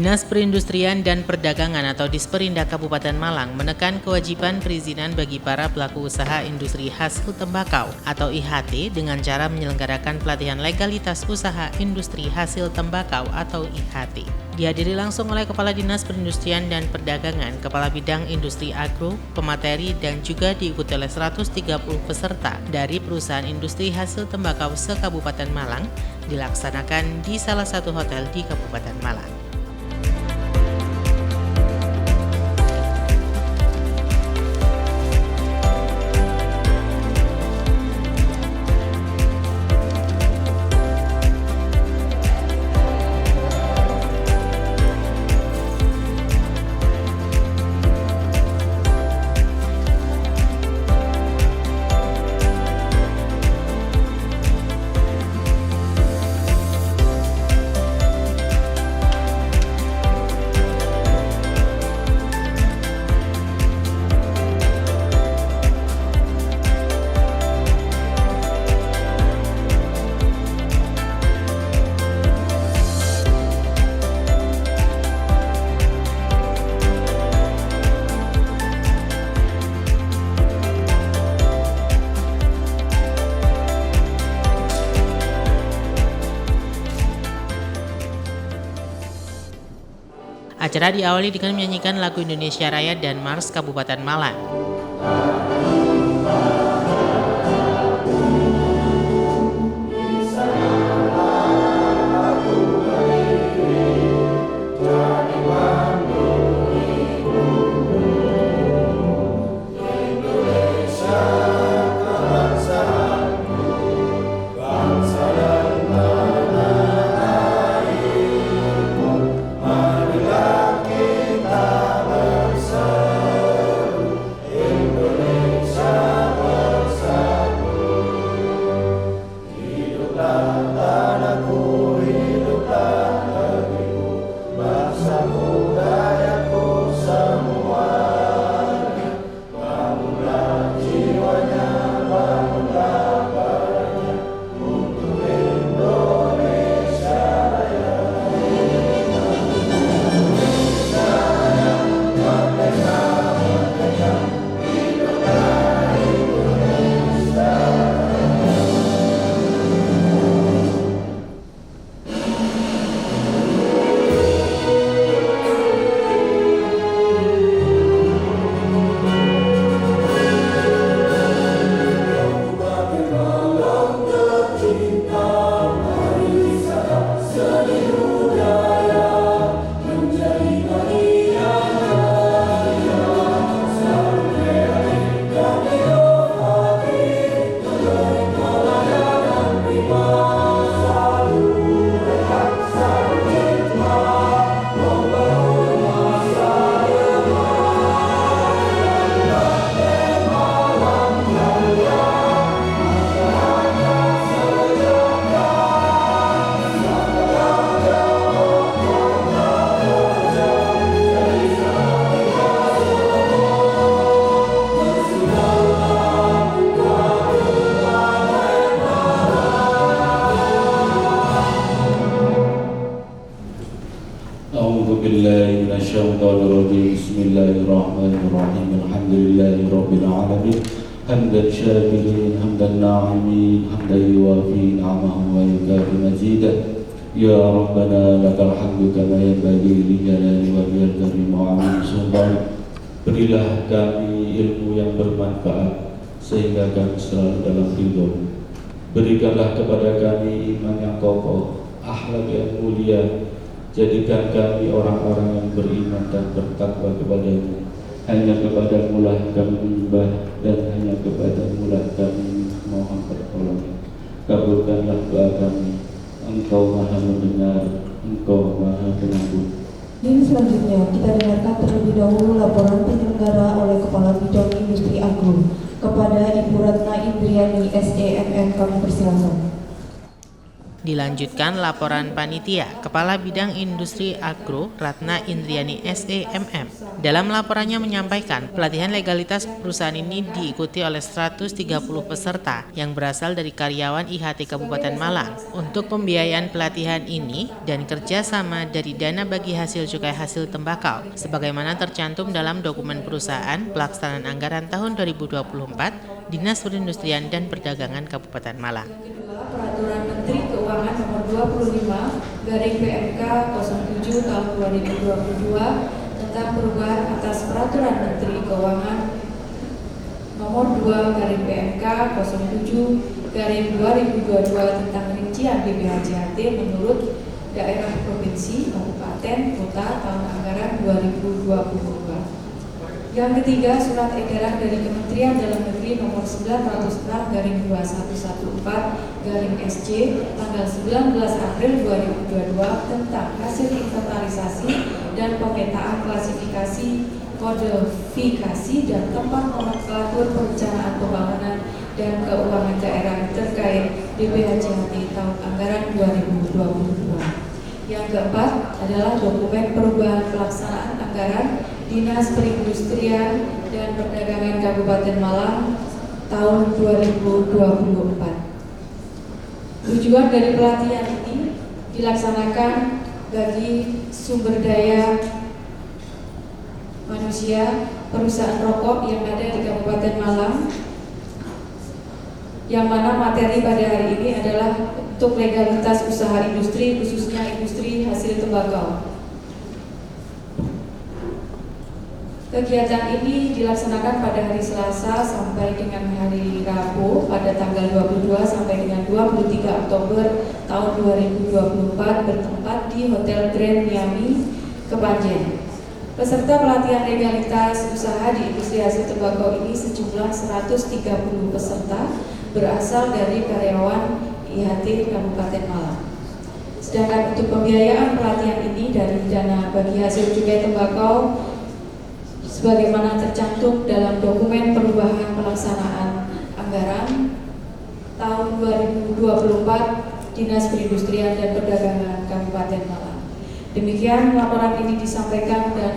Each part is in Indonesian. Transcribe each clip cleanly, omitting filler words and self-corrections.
Dinas Perindustrian dan Perdagangan atau Disperindak Kabupaten Malang menekan kewajiban perizinan bagi para pelaku usaha industri hasil tembakau atau IHT dengan cara menyelenggarakan pelatihan legalitas usaha industri hasil tembakau atau IHT. Dihadiri langsung oleh Kepala Dinas Perindustrian dan Perdagangan, Kepala Bidang Industri Agro, pemateri, dan juga diikuti oleh 130 peserta dari perusahaan industri hasil tembakau se-Kabupaten Malang, dilaksanakan di salah satu hotel di Kabupaten Malang. Acara diawali dengan menyanyikan lagu Indonesia Raya dan Mars Kabupaten Malang. حمدا شاكرين حمدا ناعمين حمدا يوافي نعمه ويكافئ مزيدا يا ربنا لك الحمد كما ينبغي لجلال وجهك الكريم وعظيم سلطانك. Berilah kami ilmu yang bermanfaat sehingga kami selalu dalam ridho. Berikanlah kepada kami iman yang kokoh, akhlak yang mulia. Jadikan kami orang-orang yang beriman dan bertakwa kepadamu. Hanya kepadamu lah kami menyembah dan hanya kepadamu lah kami mohon pertolongan. Kabulkanlah doa kami. Engkau maha mendengar, Engkau maha pengampun. Dan selanjutnya kita dengarkan terlebih dahulu laporan penyelenggara oleh Kepala Bidang Industri Agro kepada Ibu Ratna Indriani SEMM. Kami persilakan. Dilanjutkan laporan panitia, Kepala Bidang Industri Agro Ratna Indriani SEMM. Dalam laporannya menyampaikan, pelatihan legalitas perusahaan ini diikuti oleh 130 peserta yang berasal dari karyawan IHT Kabupaten Malang. Untuk pembiayaan pelatihan ini dan kerjasama dari dana bagi hasil cukai hasil tembakau, sebagaimana tercantum dalam dokumen perusahaan pelaksanaan anggaran tahun 2024 Dinas Perindustrian dan Perdagangan Kabupaten Malang. Peraturan Menteri Keuangan Nomor 25/PMK 07 Tahun 2022 tentang perubahan atas Peraturan Menteri Keuangan Nomor 2/PMK 07/2022 tentang rincian BPH-JHT menurut daerah provinsi, kabupaten, kota tahun anggaran 2022. Yang ketiga, surat edaran dari Kementerian Dalam Negeri Nomor 906/2114/SC tanggal 19 April 2022 tentang hasil inventarisasi dan pemetaan klasifikasi, kodifikasi dan tempat nomenklatur perencanaan pembangunan dan keuangan daerah terkait BPH-JHT tahun anggaran 2022. Yang keempat adalah dokumen perubahan pelaksanaan anggaran Dinas Perindustrian dan Perdagangan Kabupaten Malang tahun 2024. Tujuan dari pelatihan ini dilaksanakan bagi sumber daya manusia perusahaan rokok yang ada di Kabupaten Malang, yang mana materi pada hari ini adalah untuk legalitas usaha industri, khususnya industri hasil tembakau. Kegiatan ini dilaksanakan pada hari Selasa sampai dengan hari Rabu pada tanggal 22 sampai dengan 23 Oktober tahun 2024 bertempat di Hotel Grand Miami, Kepanjen. Peserta pelatihan legalitas usaha di industri hasil tembakau ini sejumlah 130 peserta berasal dari karyawan IHT Kabupaten Malang. Sedangkan untuk pembiayaan pelatihan ini dari dana bagi hasil cukai tembakau sebagaimana tercantum dalam dokumen perubahan pelaksanaan anggaran tahun 2024 Dinas Perindustrian dan Perdagangan Kabupaten Malang. Demikian laporan ini disampaikan dan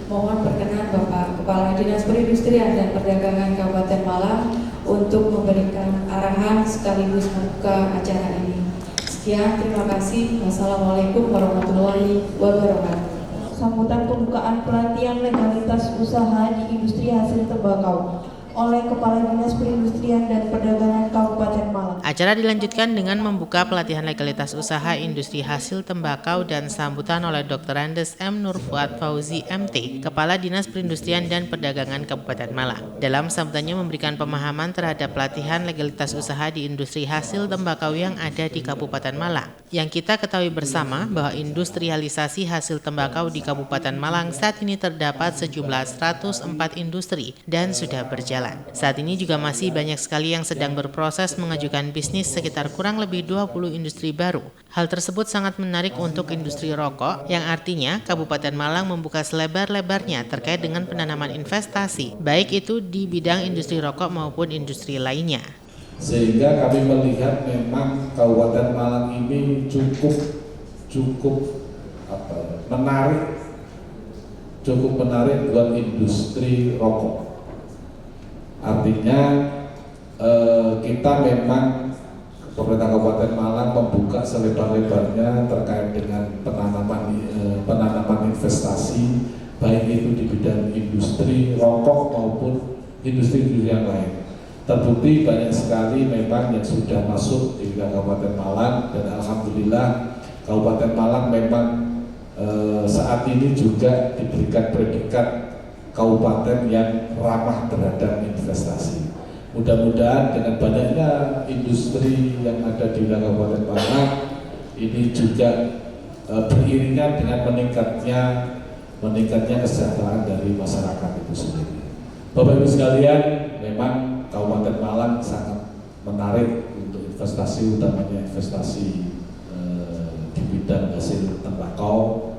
mohon perkenan Bapak Kepala Dinas Perindustrian dan Perdagangan Kabupaten Malang untuk memberikan arahan sekaligus membuka acara ini. Sekian, terima kasih. Wassalamualaikum warahmatullahi wabarakatuh. Sambutan pembukaan pelatihan legalitas usaha di industri hasil tembakau oleh Kepala Dinas Perindustrian dan Perdagangan Kabupaten Malang. Acara dilanjutkan dengan membuka pelatihan legalitas usaha industri hasil tembakau dan sambutan oleh Dr. Andes M. Nurfuad Fauzi MT, Kepala Dinas Perindustrian dan Perdagangan Kabupaten Malang. Dalam sambutannya memberikan pemahaman terhadap pelatihan legalitas usaha di industri hasil tembakau yang ada di Kabupaten Malang. Yang kita ketahui bersama bahwa industrialisasi hasil tembakau di Kabupaten Malang saat ini terdapat sejumlah 104 industri dan sudah berjalan. Saat ini juga masih banyak sekali yang sedang berproses mengajukan bisnis, sekitar kurang lebih 20 industri baru. Hal tersebut sangat menarik untuk industri rokok, yang artinya Kabupaten Malang membuka selebar-lebarnya terkait dengan penanaman investasi, baik itu di bidang industri rokok maupun industri lainnya. Sehingga kami melihat memang Kabupaten Malang ini cukup menarik buat industri rokok. Artinya kita memang pemerintah Kabupaten Malang membuka selebar-lebarnya terkait dengan penanaman investasi, baik itu di bidang industri rokok maupun industri yang lain. terbukti banyak sekali memang yang sudah masuk di wilayah Kabupaten Malang, dan alhamdulillah Kabupaten Malang memang saat ini juga diberikan predikat kabupaten yang ramah terhadap investasi. Mudah-mudahan dengan banyaknya industri yang ada di wilayah Kabupaten Malang ini juga beriringan dengan meningkatnya kesejahteraan dari masyarakat itu sendiri. Bapak Ibu sekalian, memang Kabupaten Malang sangat menarik untuk investasi, utamanya investasi di bidang hasil tembakau,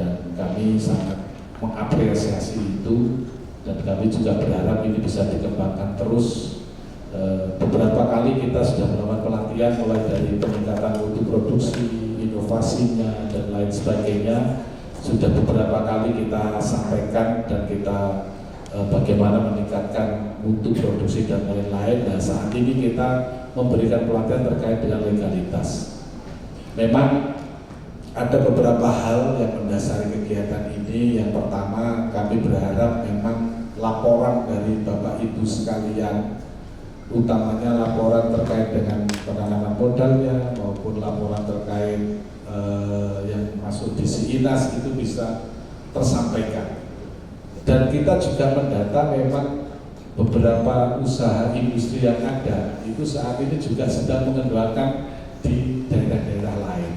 dan kami sangat mengapresiasi itu, dan kami juga berharap ini bisa dikembangkan terus. Beberapa kali kita sudah melakukan pelatihan mulai dari peningkatan mutu produksi, inovasinya, dan lain sebagainya. Sudah beberapa kali kita sampaikan dan kita bagaimana meningkatkan mutu produksi dan lain-lain. Nah, saat ini kita memberikan pelatihan terkait dengan legalitas. Memang ada beberapa hal yang mendasari kegiatan ini. Yang pertama, kami berharap memang laporan dari Bapak Ibu sekalian, utamanya laporan terkait dengan penanaman modalnya maupun laporan terkait yang masuk di SIINAS itu bisa tersampaikan. Dan kita juga mendata memang beberapa usaha industri yang ada itu saat ini juga sedang mengembangkan di daerah-daerah lain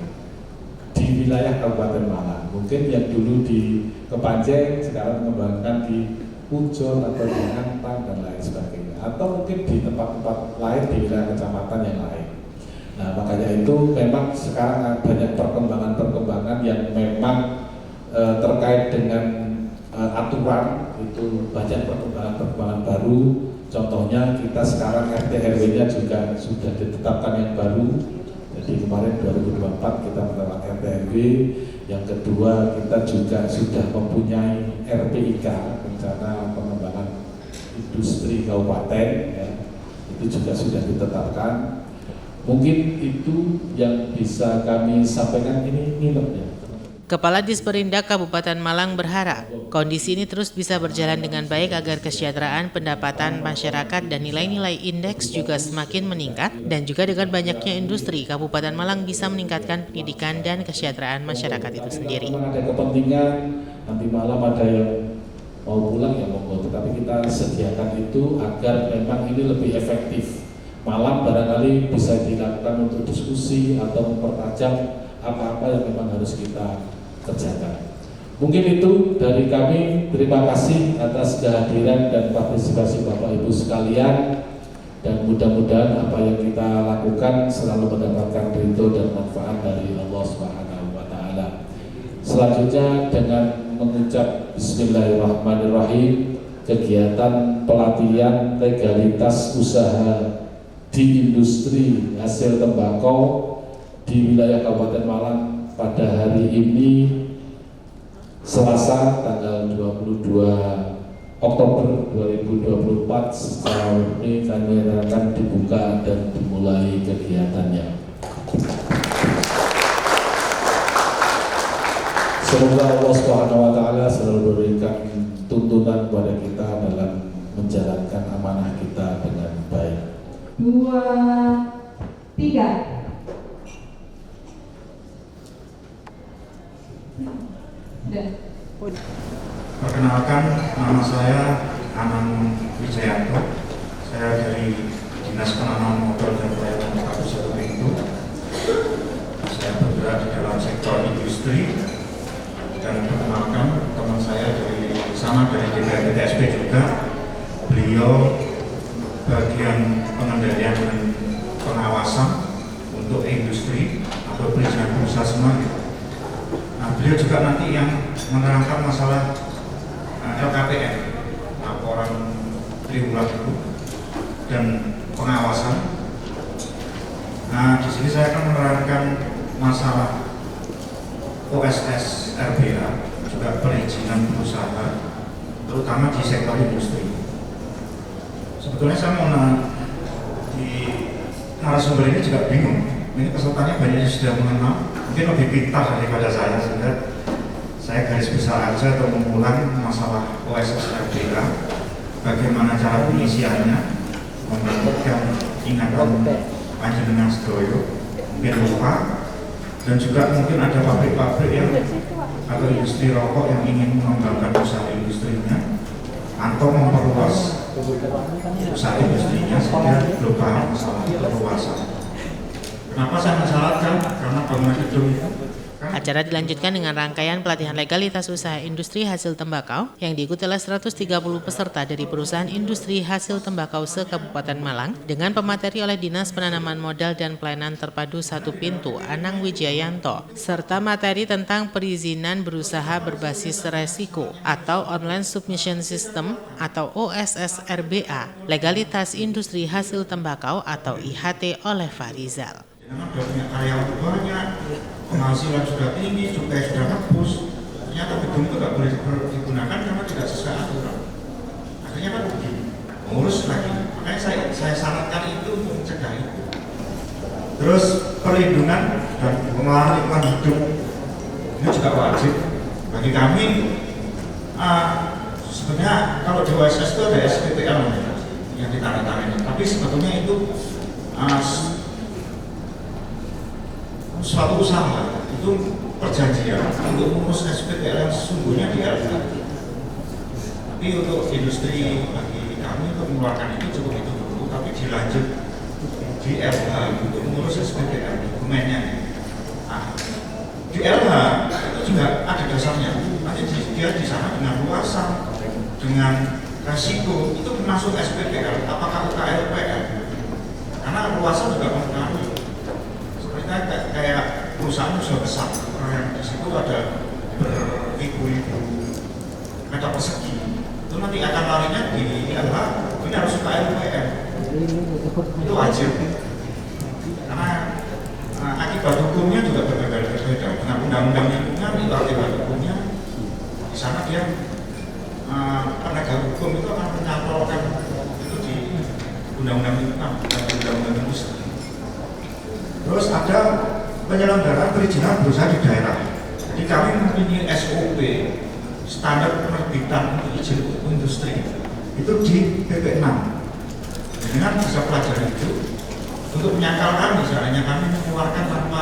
di wilayah Kabupaten Malang. Mungkin yang dulu di Kepanjeng sekarang mengembangkan di Pujon atau di Antang dan lain sebagainya, atau mungkin di tempat-tempat lain di wilayah kecamatan yang lain. Nah, makanya itu memang sekarang banyak perkembangan-perkembangan yang memang terkait dengan aturan, itu banyak perkembangan-perkembangan baru. Contohnya kita sekarang RT RW-nya juga sudah ditetapkan yang baru. Jadi kemarin 2024 kita menetapkan RT RW. Yang kedua, kita juga sudah mempunyai RPIK, rencana pengembangan industri kabupaten, ya. Itu juga sudah ditetapkan. Mungkin itu yang bisa kami sampaikan. Ini ya. Kepala Disperindak Kabupaten Malang berharap kondisi ini terus bisa berjalan dengan baik agar kesejahteraan pendapatan masyarakat dan nilai-nilai indeks juga semakin meningkat, dan juga dengan banyaknya industri, Kabupaten Malang bisa meningkatkan pendidikan dan kesejahteraan masyarakat itu sendiri. Ada kepentingan, nanti malam ada yang mau pulang ya monggo, tetapi kita sediakan itu agar memang ini lebih efektif. Malam barangkali bisa dilakukan untuk diskusi atau mempertajam apa-apa yang memang harus kita kerjakan. Mungkin itu dari kami. Terima kasih atas kehadiran dan partisipasi Bapak Ibu sekalian, dan mudah-mudahan apa yang kita lakukan selalu mendapatkan ridho dan manfaat dari Allah Subhanahu wa taala. Selanjutnya dengan mengucap bismillahirrahmanirrahim, kegiatan pelatihan legalitas usaha di industri hasil tembakau di wilayah Kabupaten Malang pada hari ini Selasa tanggal 22 Oktober 2024 secara resmi kami akan dibuka dan dimulai kegiatannya. Semoga Allah Subhanahu wa taala selalu berikan tuntunan kepada kita dalam menjalankan amanah kita dengan baik. 2, 3. Perkenalkan, nama saya Anang Wijayanto. Saya dari Dinas Penanaman Modal dan Pelayanan Kabupaten Pintu. Saya bergerak di dalam sektor industri, dan perkenalkan teman saya dari sama dari DPRD TSP juga. Beliau bagian pengendalian dan pengawasan untuk industri atau perizinan usaha semua. Nah, beliau juga nanti yang menerangkan masalah LKPN, laporan triwulan itu, dan pengawasan. Nah, di sini saya akan menerangkan masalah OSS RBA, juga perizinan berusaha, terutama di sektor industri. Sebetulnya saya mau di narasumber ini juga bingung. Ini pesertanya banyak yang sudah mengenal, mungkin lebih pintar daripada saya, sehingga saya garis besar aja atau mengulang masalah OSS RBA, bagaimana cara pengisiannya, ingatan panjenengan sedoyo mungkin lupa, dan juga mungkin ada pabrik-pabrik yang atau industri rokok yang ingin mengembangkan usaha industrinya atau memperluas usaha industrinya sehingga global masalah perluasan. Kenapa saya mensyaratkan? Karena bangunan gedung Acara dilanjutkan dengan rangkaian pelatihan legalitas usaha industri hasil tembakau yang diikuti oleh 130 peserta dari perusahaan industri hasil tembakau se-Kabupaten Malang dengan pemateri oleh Dinas Penanaman Modal dan Pelayanan Terpadu Satu Pintu Anang Wijayanto serta materi tentang perizinan berusaha berbasis resiko atau Online Submission System atau OSS RBA, legalitas industri hasil tembakau atau IHT oleh Farizal. sudah punya karyawan banyak, penghasilan sudah tinggi, cukai sudah ngebus, ternyata gedung itu nggak boleh digunakan karena tidak sesuai aturan. Akhirnya kan begini, mengurus lagi. Makanya saya syaratkan itu untuk mencegah itu. Terus perlindungan dan pengelolaan lingkungan hidup ini juga wajib bagi kami. Sebenarnya kalau di OSS itu ada SPPL yang ditandatangani, tapi sebetulnya itu suatu usaha itu perjanjian untuk mengurus SPPL yang sesungguhnya di LH. Tapi untuk industri bagi kami untuk mengeluarkan itu cukup itu dulu, tapi dilanjut di LH untuk mengurus SPPL dokumennya. Di LH itu juga ada dasarnya. Nanti dia di sana dengan luasan, dengan resiko itu masuk SPPL. Apakah UKLPL? Karena luasan juga mempengaruhi. Kayak perusahaan sudah besar, yang di situ ada beribu-ribu meter persegi, itu nanti akan larinya di LH, ini harus ke LPM, itu wajib, karena akibat hukumnya juga berbeda-beda. Dengan undang-undang lingkungan itu akibat hukumnya, di sana dia penegak hukum itu akan menyantolkan itu di undang-undang lingkungan dan undang-undang industri. Terus ada penyelenggaraan perizinan berusaha di daerah. Jadi kami mempunyai SOP standar penerbitan untuk izin industri itu di PP6. Dengan bisa pelajari itu untuk menyangkalkan misalnya kami mengeluarkan tanpa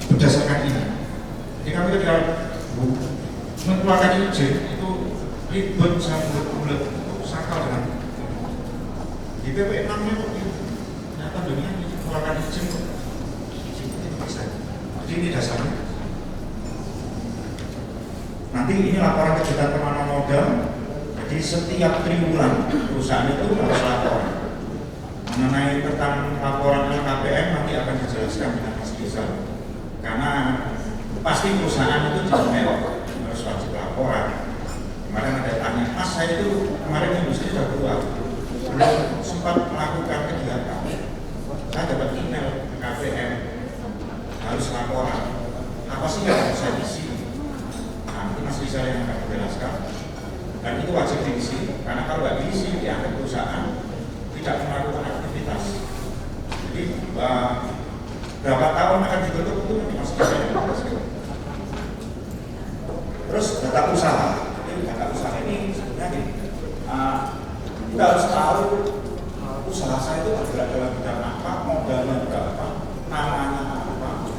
berdasarkan ini. Jadi kami ketika mengeluarkan izin itu ribet sangat bulat sangkal dengan di PP6-nya ternyata dunia mengeluarkan izin bisa. Jadi ini dasarnya. Nanti ini laporan kegiatan penanaman modal. Jadi setiap triwulan perusahaan itu harus lapor. Mengenai tentang laporan LKPM nanti akan dijelaskan dengan Mas Rizal. Karena pasti perusahaan itu juga harus wajib laporan. Kemarin ada tanya, Mas saya itu kemarin industri sudah keluar, belum sempat melakukan kegiatan. Saya dapat email KPM harus laporan. Apa sih yang harus saya isi? Nah, itu Mas Rizal yang akan menjelaskan. Dan itu wajib diisi, karena kalau nggak diisi dianggap perusahaan tidak melakukan aktivitas. Jadi berapa tahun akan ditutup itu Mas Rizal yang menjelaskan. Terus data usaha. Jadi data usaha ini sebenarnya kita harus tahu usaha saya itu bergerak dalam bidang apa, modalnya berapa, namanya apa,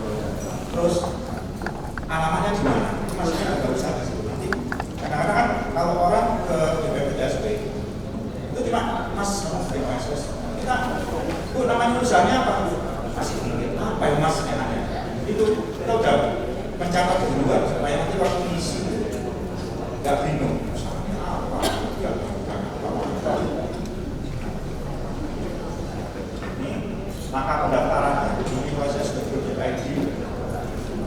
terus alamatnya di mana. Maksudnya nggak usah di situ nanti. Kadang-kadang kan kalau orang ke BPJSP itu cuma Mas BPJS kita, namanya usahanya apa? Masih tinggi. Apa yang Mas enaknya? Itu kita udah mencatat duluan supaya nanti waktu isi nggak bingung. Usahanya apa? Maka pendaftarannya di OSS.id,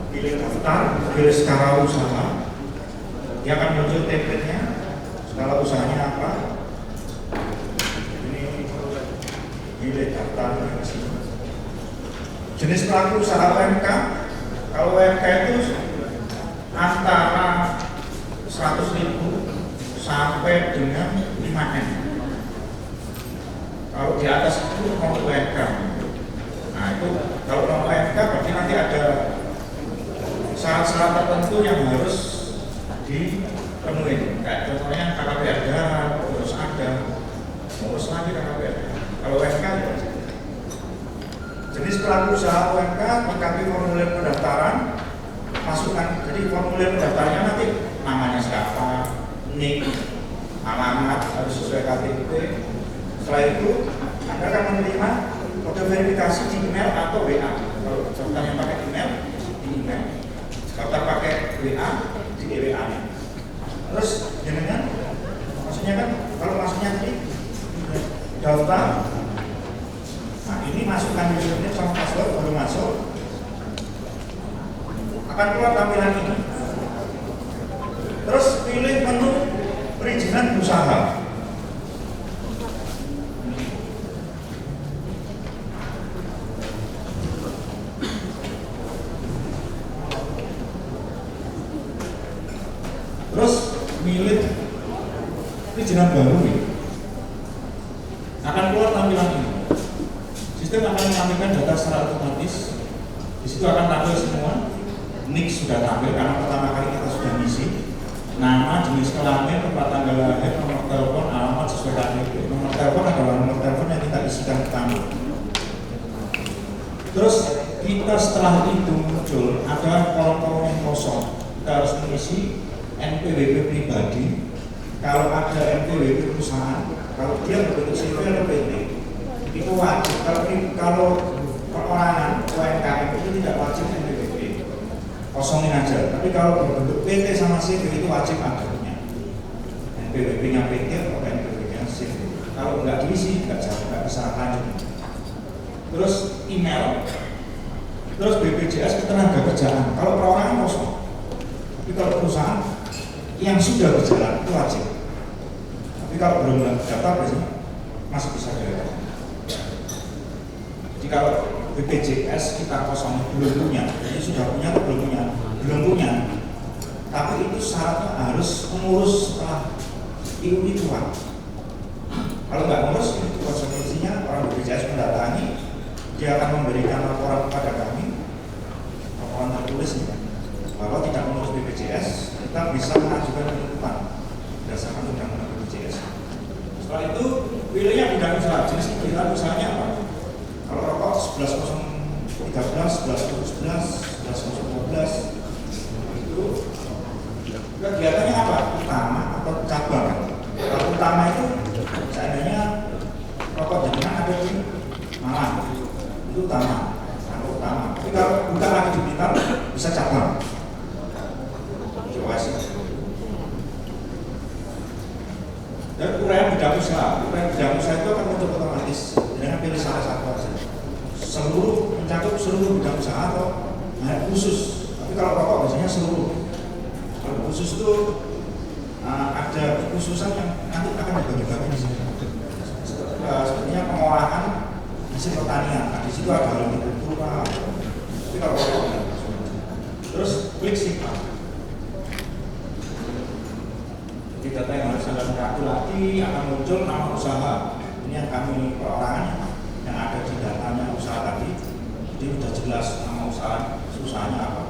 pilih daftar, pilih skala usaha, dia akan muncul template-nya, skala usahanya apa, ini pilih daftar di sini. Jenis pelaku usaha UMK, kalau UMK itu antara 100.000 sampai dengan 5M. Kalau di atas itu mau UMK. Nah itu kalau non UMK berarti nanti ada syarat-syarat tertentu yang harus dipenuhi. Kayak contohnya KKP ada, terus ada, ngurus lagi KKP ada. Kalau UMK ya jenis pelaku usaha UMK, lengkapi formulir pendaftaran, masukkan. Jadi formulir pendaftarannya nanti namanya siapa, NIK, alamat harus sesuai KTP. Setelah itu Anda akan menerima kode verifikasi di email atau WA. Kalau daftarnya pakai email, di email. Daftar pakai WA, di WA-nya. Terus dengan maksudnya kan kalau maksudnya tadi daftar. Nah ini masukkan username sama password baru masuk. Akan keluar tampilan ini. Terus pilih menu perizinan usaha. Terus milih perizinan baru nih. Akan keluar tampilan ini. Sistem akan menampilkan data secara otomatis. Di situ akan tampil semua. NIK sudah tampil karena pertama kali kita sudah ngisi. Nama, jenis kelamin, tempat tanggal lahir, nomor telepon, alamat sesuai KTP. Nomor telepon adalah nomor telepon yang kita isikan pertama. Terus kita setelah itu muncul ada kolom-kolom yang kosong. Kita harus mengisi NPWP pribadi. Kalau ada NPWP perusahaan, kalau dia berbentuk sipil atau PT, itu wajib. Kalau perorangan UMKM itu tidak wajib NPWP, kosongin aja. Tapi kalau berbentuk PT sama sipil itu wajib adanya. NPWP-nya PT atau NPWP-nya sipil. Kalau nggak diisi nggak bisa lanjut. Terus email, terus BPJS ketenagakerjaan. Kalau perorangan kosong. Tapi kalau perusahaan yang sudah berjalan itu wajib. Tapi kalau belum daftar biasanya masih bisa dilakukan. Jadi kalau BPJS kita kosong belum punya, jadi sudah punya atau belum punya? Belum punya. Tapi itu syaratnya harus mengurus setelah IUI keluar. Kalau nggak ngurus, itu konsekuensinya orang BPJS mendatangi, dia akan memberikan laporan kepada kami, laporan tertulis bahwa tidak mengurus BPJS, kita bisa mengajukan tuntutan berdasarkan undang-undang BPJS. Setelah itu pilihnya bidang usaha, jenis bidang usahanya apa? Kalau rokok 11.013, 11.011, 11.012 itu kegiatannya apa? Utama atau cabang? Kalau utama itu seandainya rokok jenengan ada di Malang, itu utama. Tapi kalau bukan lagi di Blitar, bisa cabang. Dan uraian bidang usaha itu akan muncul otomatis. Jangan pilih salah satu aja. Mencakup seluruh bidang usaha atau khusus. Tapi kalau rokok biasanya seluruh. Kalau khusus itu ada kekhususan yang nanti akan dibagi-bagi di sini. Sepertinya pengolahan hasil pertanian. Nah, di situ ada hortikultura. Tapi kalau rokok terus klik simpan. Jadi data yang harus Anda kalkulasi akan muncul nama usaha. Ini yang kami perorangan yang ada di datanya usaha tadi. Jadi sudah jelas nama usahanya apa.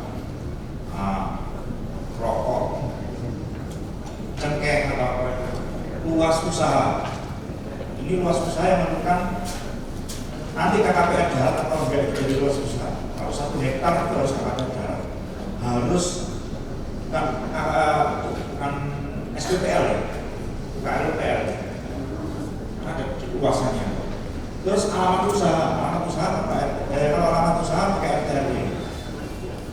Rokok, cengkeh atau apa. Luas usaha. Ini luas usaha yang menentukan nanti KKPR darat atau enggak jadi luas usaha. Kalau 1 hektar itu harus KKPR darat. Harus kan SPPL ya, bukan LPL. Ada luasannya. Terus alamat usaha kalau alamat usaha pakai RT/RW.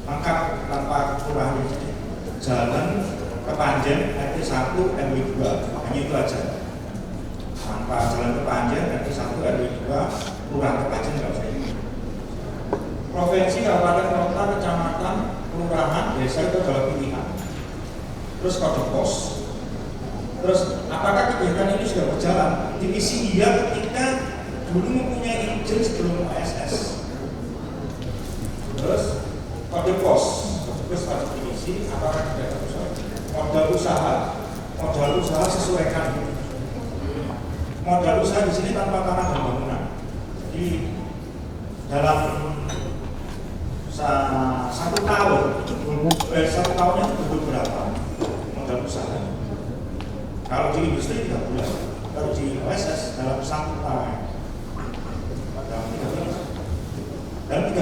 Lengkap tanpa kelurahan di sini. Jalan Kepanjen RT 1 RW 2, hanya itu aja. Tanpa jalan Kepanjen RT 1 RW 2, kelurahan Kepanjen nggak usah ini. Provinsi, kabupaten, kota, kecamatan, kelurahan, desa itu adalah pilihan. Terus kode pos. Terus apakah kegiatan ini sudah berjalan? Diisi iya ketika dulu mempunyai izin sebelum OSS. Terus kode pos. Terus harus diisi apakah kegiatan usaha. Modal usaha sesuaikan. Modal usaha di sini tanpa tanah dan bangunan. Jadi dalam 1 tahun, 1 tahunnya itu berapa modal usaha? Kalau di industri 3 bulan, kalau di OSS dalam 1 tahun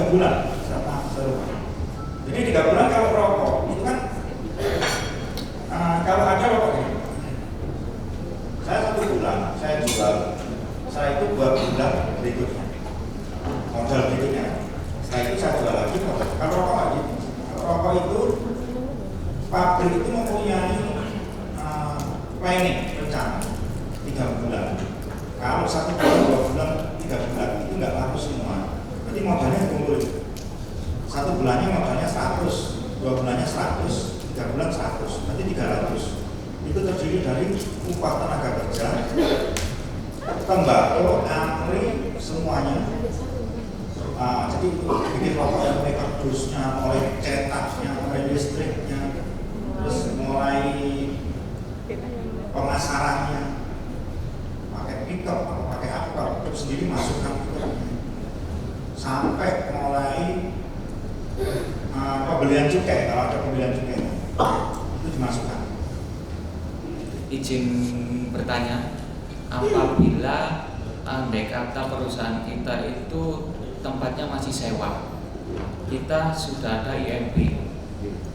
bulan sama serupa. Jadi 3 bulan kalau rokok itu kan kalau ada rokok ini, saya 1 bulan saya jual, saya itu 2 bulan berikutnya modal berikutnya. Setelah itu saya jual lagi modal. Kalau rokok nggak gitu. Kalau rokok itu pabrik itu mempunyai planning rencana 3 bulan. Kalau 1 bulan, 2 bulan, 3 bulan itu nggak laku semua. Berarti modalnya kumpul. 1 bulannya modalnya 100, 2 bulannya 100, 3 bulan 100, berarti 300. Itu terdiri dari upah tenaga kerja, tembakau, antri, semuanya. Jadi bikin rokok yang mulai kardusnya, mulai cetaknya, mulai listriknya, terus mulai pemasarannya, pakai pickup atau pakai apa, untuk sendiri masukkan sampai mulai pembelian cukai, kalau ada pembelian cukai itu dimasukkan. Izin bertanya, apabila andai kata perusahaan kita itu tempatnya masih sewa, kita sudah ada IMB,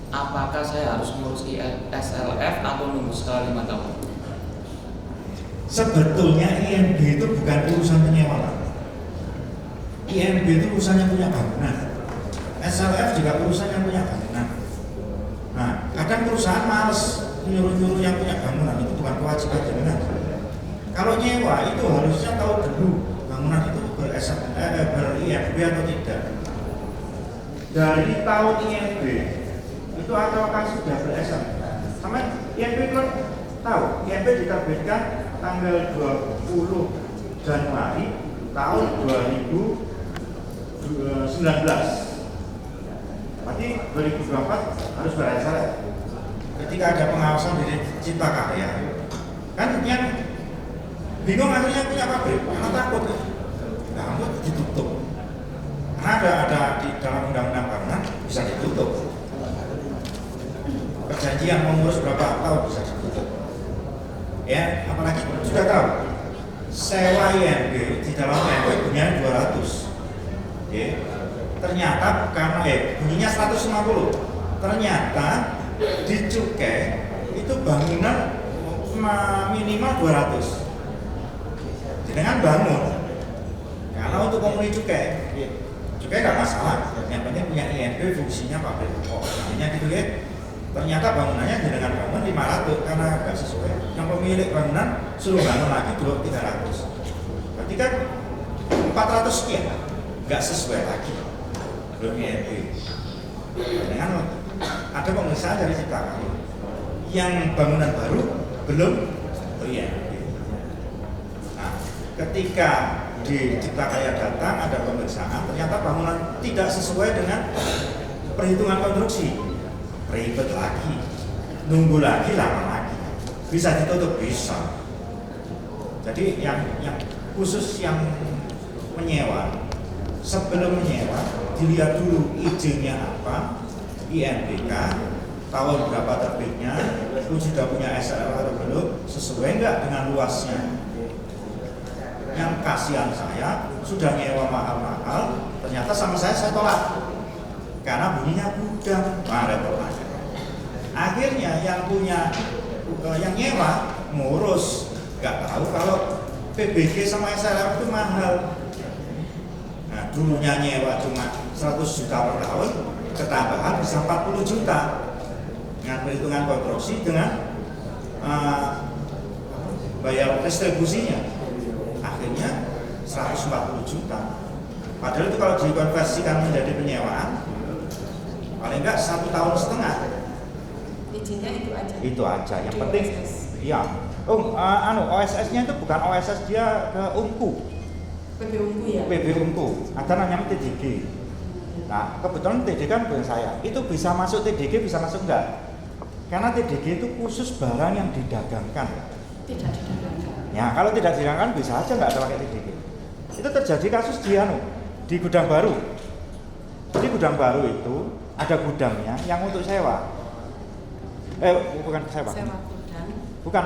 apakah saya harus ngurus SLF atau nunggu setelah 5 tahun? Sebetulnya IMB itu bukan urusan penyewa. IMB itu urusannya punya bangunan. SLF juga urusan yang punya bangunan. Nah, kadang perusahaan males nyuruh-nyuruh yang punya bangunan, itu bukan kewajiban jenengan. Kalau nyewa itu harusnya tahu dulu bangunan itu ber-IMB atau tidak. Dari tahun IMB itu apakah sudah ber-SLF? Sama IMB kan tahu, IMB diterbitkan tanggal 20 Januari tahun 2019. Berarti 2024 harus ber-SLF. Ketika ada pengawasan dari Cipta Karya, kan yang bingung akhirnya punya pabrik, karena takut, takut ditutup. Karena ada di dalam undang-undang bangunan bisa ditutup. Perjanjian mengurus berapa tahun bisa ditutup. Ya, apalagi sudah tahu sewa IMB di dalam IMB bunyinya 200. Ya. Ternyata karena bunyinya 150. Ternyata di cukai itu bangunan minimal 200. Dengan bangun, karena untuk memenuhi cukai nggak masalah. Yang penting punya IMB, fungsinya pabrik rokok. Artinya gitu ya. Ternyata bangunannya dengan bangun 500 karena nggak sesuai. Yang pemilik bangunan suruh bangun lagi 300. Berarti kan 400 sekian, nggak sesuai lagi. Belum IMB. Dengan ada pemeriksaan dari Cipta Karya. Yang bangunan baru belum IMB. Nah, ketika di Cipta Karya datang ada pemeriksaan, ternyata bangunan tidak sesuai dengan perhitungan konstruksi. Ribet lagi, nunggu lagi, lama lagi. Bisa ditutup, bisa. Jadi yang khusus yang menyewa, sebelum menyewa dilihat dulu izinnya apa, IMBK, tahun berapa terbitnya, sudah punya SLF atau belum, sesuai enggak dengan luasnya. Yang kasihan saya sudah nyewa mahal-mahal, ternyata sama saya tolak karena bunyinya gudang, repot aja. Akhirnya yang punya yang nyewa ngurus, nggak tahu kalau PBG sama SLF itu mahal. Nah, dulunya nyewa cuma 100 juta per tahun, ketambahan bisa 40 juta dengan perhitungan konstruksi dengan bayar distribusinya. Akhirnya 140 juta. Padahal itu kalau dikonversikan menjadi penyewaan, paling enggak 1,5 tahun. Izinnya itu aja. Itu aja. Yang penting, iya. OSS-nya itu bukan OSS dia ke Unku. PB Unku ya. PB Unku. Ada namanya TDG. Nah, kebetulan TDG kan bukan saya. Itu bisa masuk TDG, bisa masuk enggak? Karena TDG itu khusus barang yang didagangkan. Tidak didagangkan. Ya, kalau tidak didagangkan bisa aja nggak ada pakai TDG. Itu terjadi kasus di gudang baru. Di gudang baru itu ada gudangnya yang untuk sewa. Bukan sewa. Sewa gudang. Bukan,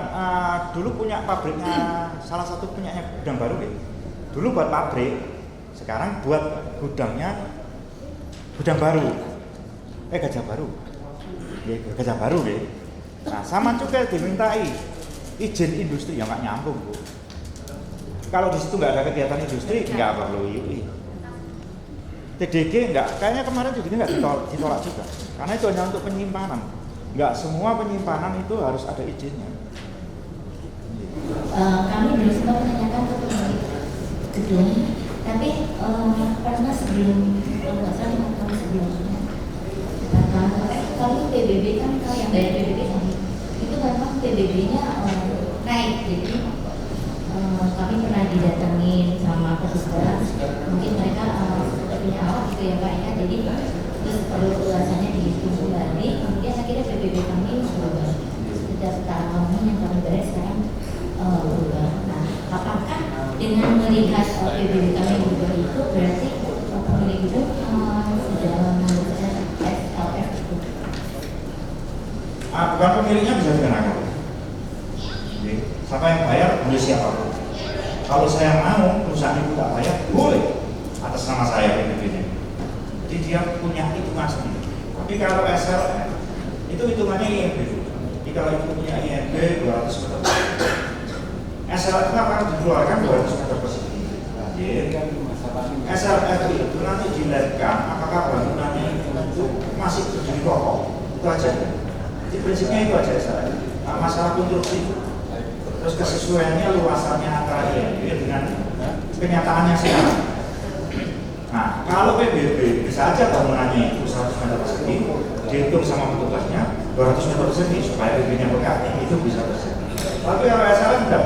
dulu punya pabriknya, salah satu punyanya gudang baru gitu. Dulu buat pabrik, sekarang buat gudangnya gudang baru, Gajah Baru, Gajah Baru deh. Nah, sama juga dimintai izin industri, ya nggak nyambung Bu. Kalau di situ nggak ada kegiatan industri, nggak perlu UI. TDG nggak, kayaknya kemarin juga nggak ditolak juga, karena itu hanya untuk penyimpanan. Nggak semua penyimpanan itu harus ada izinnya. Kami belum sempat menanyakan ke pemilik gedung, tapi pernah sebelum, kalau nggak salah 5 tahun sebelumnya, kalau PBB kan, kalau yang bayar PBB kami, itu memang PBB-nya naik, jadi kami pernah didatengin sama petugas, mungkin mereka punya awak gitu ya Pak ya, jadi terus perlu ulasannya dihitung kembali, kemudian akhirnya PBB kami berubah. Sudah setahun yang kami bayar sekarang berubah. Nah, apakah dengan melihat PBB kami berubah itu berarti pemilik itu sudah menggunakan SLF itu? Bukan pemiliknya bisa dikenakan. Siapa yang bayar boleh siapapun. Kalau saya mau perusahaan itu tak bayar boleh atas nama saya PBB-nya. Jadi dia punya hitungan sendiri. Tapi kalau SLF itu hitungannya IMB. Jadi kalau itu punya IMB 200 meter persegi, SLF akan dikeluarkan 200 meter persegi. SLF itu nanti dilihatkan apakah bangunannya itu masih berdiri kokoh. Itu aja. Jadi prinsipnya itu aja SLF. Nah, masalah konstruksi, terus kesesuaiannya luasannya antara IMB dengan kenyataannya sekarang. Nah, kalau PBB bisa aja bangunannya itu 100 meter persegi, dihitung sama petugasnya 200 meter persegi supaya PBB-nya berkah, itu bisa terjadi. Tapi kalau SLF tidak.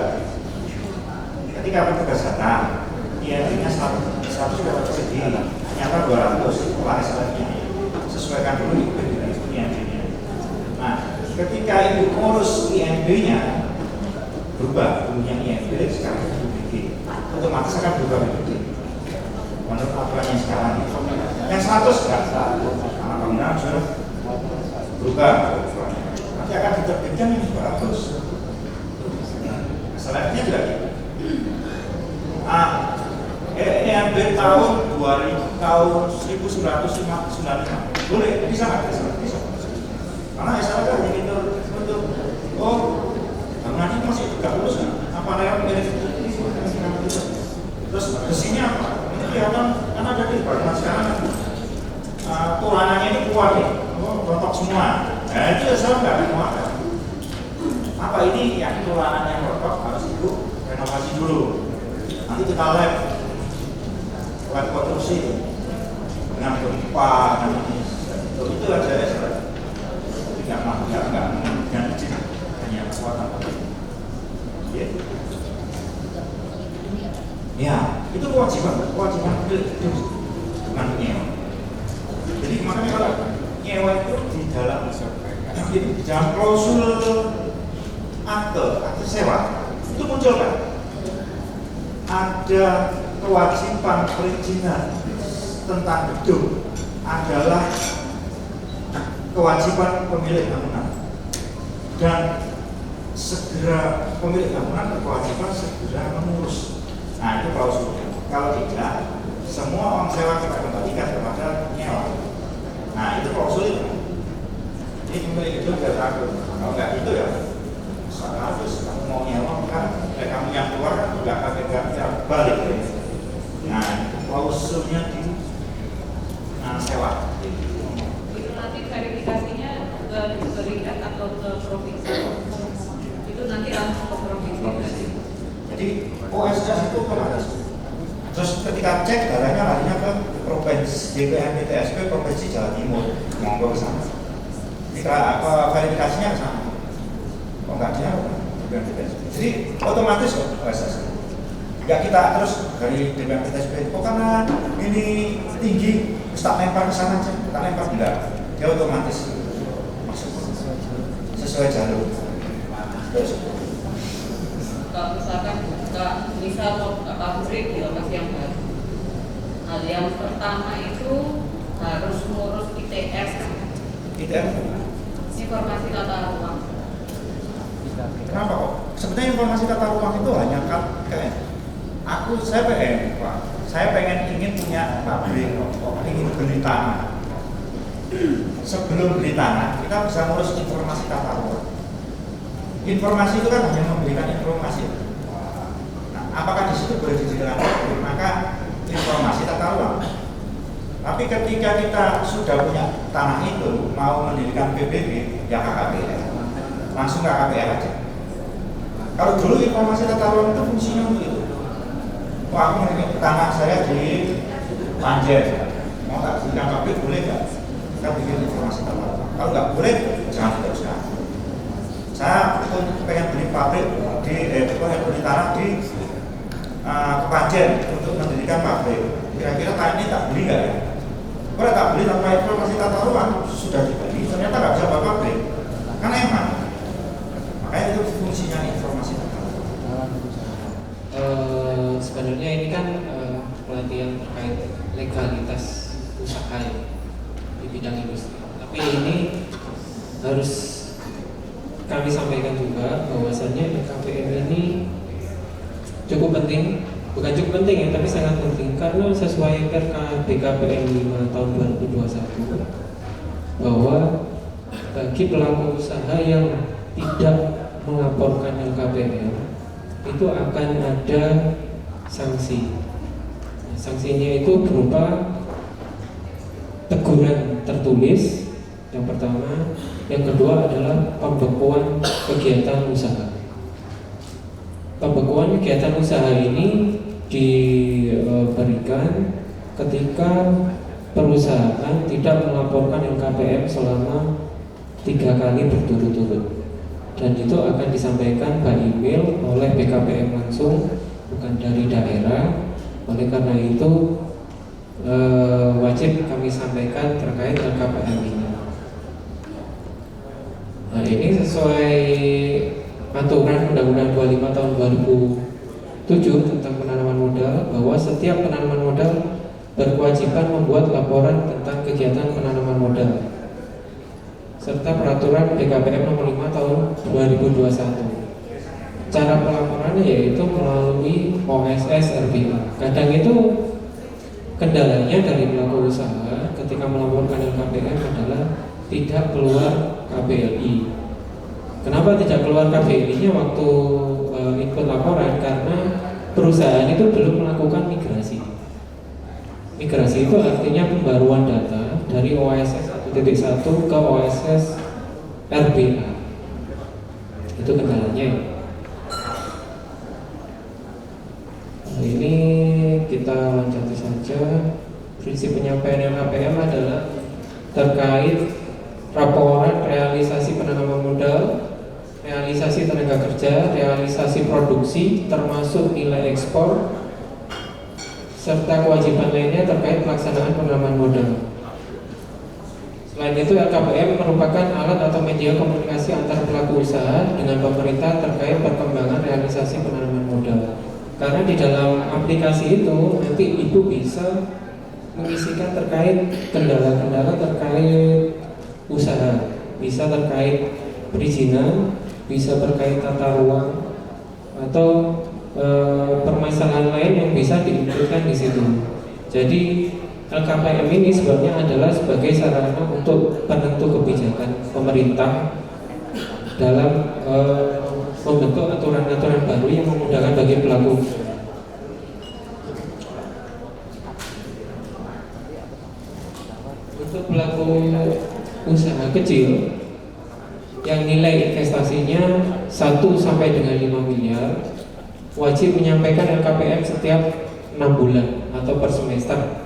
Ketika petugas datang, IMB-nya 100 meter persegi, ternyata 200, setelah SLF-nya sesuaikan dulu IMB-nya. Nah, ketika ibu ngurus IMB-nya berubah, punya IMB sekarang PBB, otomatis akan berubah PBB. Menurut aturannya sekarang, yang 100 enggak, karena bangunan sudah berubah. Nanti akan diterbitkan yang 200. Masalahnya juga gitu. IMB tahun 1995 boleh, bisa nggak? Bisa. Karena SLK hanya gitu untuk bangunan ini masih tegak lurus kan? Apa yang mirip terus besinya apa? Ini kelihatan karena ada di bangunan sekarang tulanannya ini kuat nih, rontok semua. Nah itu SLK nggak ada. Apa ini yang tulanan yang rontok harus ibu renovasi dulu. Nanti kita lab konstruksi dengan gempa dan itu aja ya saudara. Tidak hanya kekuatan. Ya, itu kewajiban itu bukan nyewa. Jadi makanya kalau nyewa itu di dalam klausul akte sewa itu muncul kan? Ada kewajiban perizinan tentang gedung adalah kewajiban pemilik bangunan dan segera pemilik bangunan berkewajiban segera mengurus. Nah itu klausulnya. Kalau tidak, semua uang sewa kita kembalikan kepada nyewa. Nah itu klausul itu. Jadi pemilik gedung tidak takut. Kalau nggak itu ya, harus kamu mau nyewa kan, kamu yang keluar juga pakai gak balik. Nah klausulnya di sewa. Itu nanti verifikasinya ke Rikat atau ke provinsi. Itu nanti langsung ke provinsi. Jadi OSS itu kan terus ketika cek darahnya larinya ke provinsi DPMPTSP Provinsi Jawa Timur, monggo ke sana. Ketika verifikasinya ke sana. Oh enggak dia DPMPTSP. Jadi otomatis OSS. Enggak kita terus dari DPMPTSP. Oh karena ini tinggi, tak lempar ke sana aja, tak lempar enggak. Dia otomatis masuk sesuai jalur. Terus kalau misalkan misal mau pabrik di lokasi yang baru, hal yang pertama itu harus ngurus ITS, informasi tata ruang. Kenapa kok? Sebenarnya informasi tata ruang itu hanya kayak saya pengen ingin punya pabrik, ingin beli tanah. sebelum beli tanah kita bisa ngurus informasi tata ruang. Informasi itu kan hanya memberikan informasi. Nah, apakah di situ boleh dijadikan objek? Maka informasi tata ruang. Tapi ketika kita sudah punya tanah itu mau mendirikan PBB, ya KKPR, langsung KKPR aja. Kalau dulu informasi tata ruang itu fungsinya untuk itu. Wah, aku memiliki tanah saya di Panjen, mau nggak berikan pabrik boleh nggak? Kita bikin informasi tata ruang. Kalau nggak boleh, jangan diteruskan. Saya pengen beli pabrik pengen beli tanah di Kepanjen untuk mendirikan pabrik. Kira-kira tanah ini tak beli nggak ya? Kalau tak beli tanpa informasi tata ruang sudah dibeli, ternyata nggak bisa buat pabrik. Kan emang. Makanya itu fungsinya informasi tata ruang. Sebenarnya ini kan pelatihan terkait legalitas usaha ya, di bidang industri. Tapi ini harus kami sampaikan juga bahwasannya KPM ini cukup penting, bukan cukup penting ya, tapi sangat penting karena sesuai Perka BKPM 5 tahun 2021 bahwa bagi pelaku usaha yang tidak melaporkan LKPM itu akan ada sanksi. Sanksinya itu berupa teguran tertulis yang pertama, yang kedua adalah pembekuan kegiatan usaha. Pembekuan kegiatan usaha ini diberikan ketika perusahaan tidak melaporkan LKPM selama 3 kali berturut-turut, dan itu akan disampaikan by email oleh BKPM langsung, bukan dari daerah. Oleh karena itu wajib kami sampaikan terkait LKPM ini. Nah, ini sesuai aturan Undang-Undang 25 tahun 2007 tentang penanaman modal, bahwa setiap penanaman modal berkewajiban membuat laporan tentang kegiatan penanaman modal, serta peraturan BKPM nomor 5 tahun 2021. Cara pelaporannya yaitu melalui OSS RBA. Kadang itu kendalanya dari pelaku usaha ketika melaporkan LKPM adalah tidak keluar KBLI. Kenapa tidak keluar KBLI-nya waktu input laporan? Karena perusahaan itu belum melakukan migrasi. Migrasi itu artinya pembaruan data dari OSS 1.1 ke OSS RBA. Itu kendalanya. Ini kita lanjut saja. Prinsip penyampaian LKPM adalah terkait laporan realisasi penanaman modal, realisasi tenaga kerja, realisasi produksi, termasuk nilai ekspor, serta kewajiban lainnya terkait pelaksanaan penanaman modal. Selain itu, LKPM merupakan alat atau media komunikasi antar pelaku usaha dengan pemerintah terkait perkembangan realisasi penanaman modal. Karena di dalam aplikasi itu nanti Ibu bisa mengisikan terkait kendala-kendala terkait usaha, bisa terkait perizinan, bisa terkait tata ruang, atau permasalahan lain yang bisa diinputkan di situ. Jadi LKPM ini sebenarnya adalah sebagai sarana untuk penentu kebijakan pemerintah dalam membentuk aturan-aturan baru yang memudahkan bagi pelaku. Untuk pelaku usaha kecil yang nilai investasinya 1 sampai dengan 5 miliar wajib menyampaikan LKPM setiap 6 bulan atau per semester.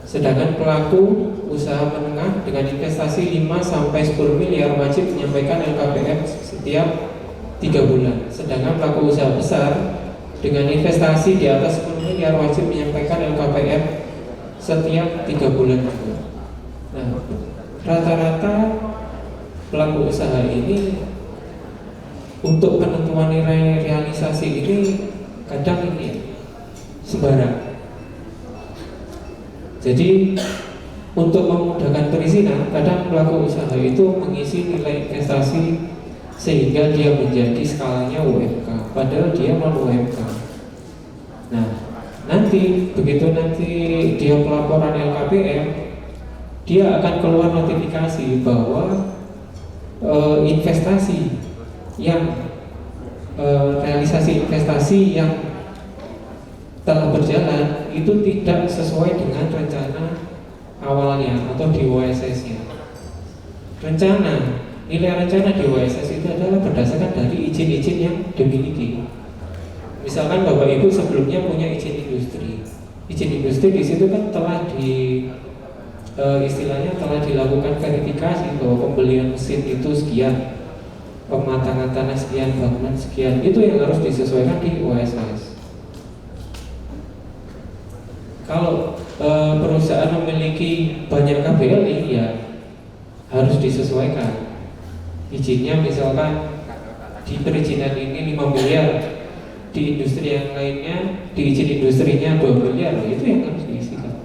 Sedangkan pelaku usaha menengah dengan investasi 5 sampai 10 miliar wajib menyampaikan LKPM setiap 3 bulan. Sedangkan pelaku usaha besar dengan investasi di atas 10 miliar wajib menyampaikan LKPM setiap 3 bulan. Nah, rata-rata pelaku usaha ini untuk penentuan nilai realisasi ini kadang ini sembarang. Jadi untuk memudahkan perizinan, kadang pelaku usaha itu mengisi nilai investasi sehingga dia menjadi skalanya UMK, padahal dia non UMK. Nah, nanti begitu nanti dia pelaporan LKPM, dia akan keluar notifikasi bahwa investasi yang realisasi investasi yang telah berjalan itu tidak sesuai dengan rencana awalnya atau di OSS-nya. Nilai rencana di OSS itu adalah berdasarkan dari izin-izin yang dimiliki. Misalkan Bapak Ibu sebelumnya punya izin industri. Izin industri di situ kan telah istilahnya telah dilakukan verifikasi bahwa pembelian mesin itu sekian, pematangan tanah sekian, bangunan sekian. Itu yang harus disesuaikan di OSS. Kalau perusahaan memiliki banyak KBLI, ya harus disesuaikan. Izinnya misalkan di perizinan ini 5 miliar, di industri yang lainnya, di izin industrinya 2 miliar, itu yang harus diisikan.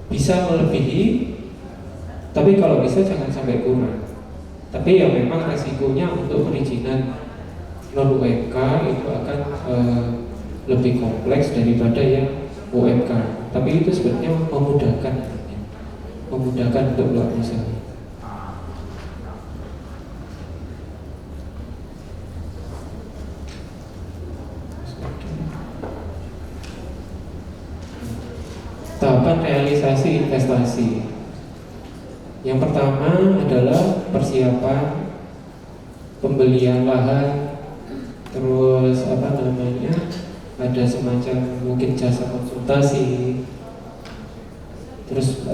Bisa melebihi, tapi kalau bisa jangan sampai kurang. Tapi ya memang resikonya untuk perizinan non-UMK itu akan lebih kompleks daripada yang UMK. Tapi itu sebenarnya memudahkan untuk pelaku usaha. Tahapan realisasi investasi. Yang pertama adalah persiapan pembelian lahan, terus ada semacam mungkin jasa konsultasi, terus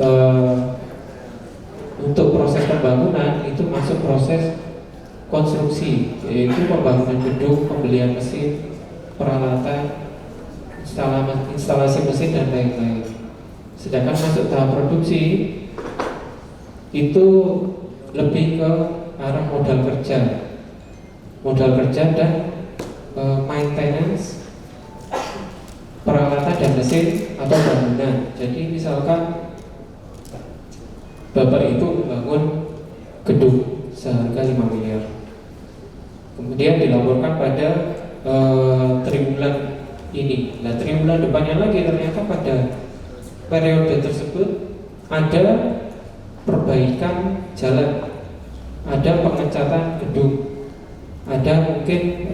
untuk proses pembangunan itu masuk proses konstruksi, yaitu pembangunan gedung, pembelian mesin, peralatan, instalasi mesin dan lain-lain. Sedangkan masuk tahap produksi itu lebih ke arah modal kerja dan maintenance peralatan dan mesin atau bangunan. Jadi misalkan Bapak Ibu membangun gedung seharga 5 miliar, kemudian dilaporkan pada triwulan ini. Nah, triwulan depannya lagi ternyata pada periode tersebut ada perbaikan jalan, ada pengecatan gedung, ada mungkin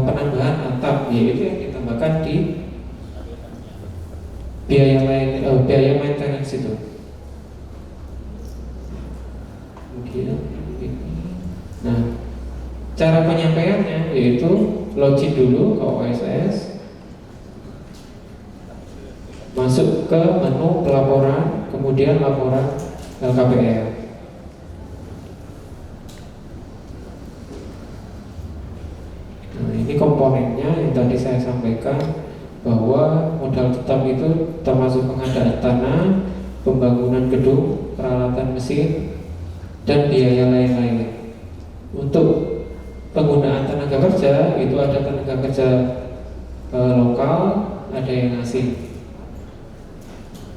penambahan atap, yaitu yang ditambahkan di biaya lain, biaya maintenance itu. Nah, cara penyampaiannya yaitu login dulu ke OSS, masuk ke menu pelaporan, kemudian laporan LKPR. Nah, ini komponennya yang tadi saya sampaikan, bahwa modal tetap itu termasuk pengadaan tanah, pembangunan gedung, peralatan mesin, dan biaya lain-lain. Untuk penggunaan tenaga kerja itu ada tenaga kerja lokal, ada yang asing.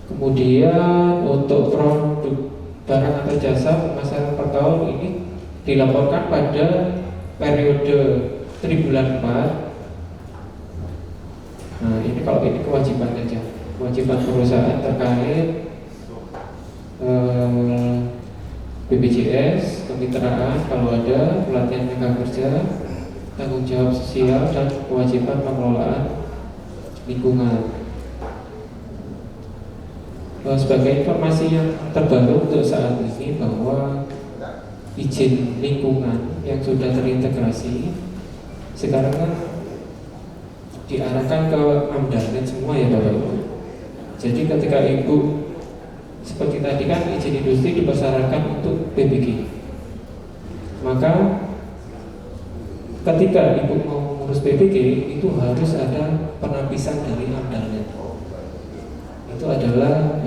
Kemudian untuk produk barang atau jasa pemasaran per tahun ini dilaporkan pada periode triwulan 4. Nah, ini kalau ini kewajiban saja, kewajiban perusahaan terkait BPJS, kemitraan kalau ada, pelatihan tenaga kerja, tanggung jawab sosial, dan kewajiban pengelolaan lingkungan. Sebagai informasi yang terbaru untuk saat ini, bahwa izin lingkungan yang sudah terintegrasi sekarang kan diarahkan ke AMDALNet semua ya Bapak Ibu. Jadi ketika Ibu seperti tadi kan izin industri dipersyaratkan untuk PBG, maka ketika Ibu mau mengurus PBG itu harus ada penapisan dari AMDALNet. Itu adalah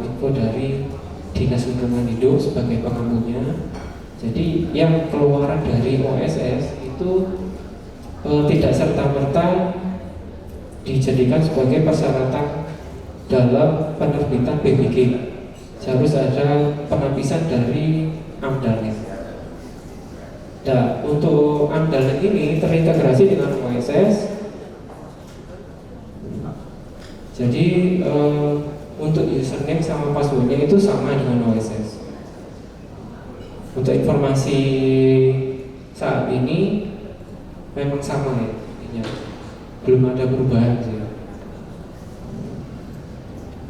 info dari Dinas Lingkungan Hidup sebagai pengamunya. Jadi yang keluaran dari OSS itu tidak serta-merta dijadikan sebagai persyaratan dalam penerbitan PBG. Harus ada penapisan dari AMDALNet. Nah, untuk AMDALNet ini terintegrasi dengan OSS. Jadi untuk username sama passwordnya itu sama dengan OSS. Untuk informasi saat ini memang sama ya, belum ada perubahan sih.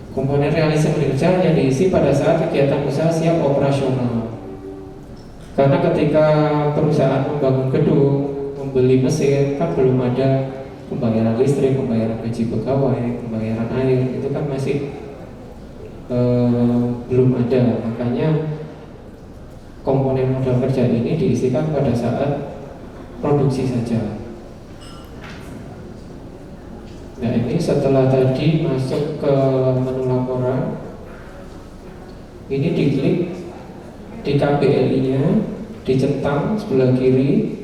Komponen realisasi kerja yang diisi pada saat kegiatan usaha siap operasional. Karena ketika perusahaan membangun gedung, membeli mesin, kan belum ada pembayaran listrik, pembayaran gaji pegawai, pembayaran air, itu kan masih belum ada. Makanya komponen modal kerja ini diisikan pada saat produksi saja. Nah, ini setelah tadi masuk ke menu laporan, ini diklik di KBLI-nya, dicentang sebelah kiri.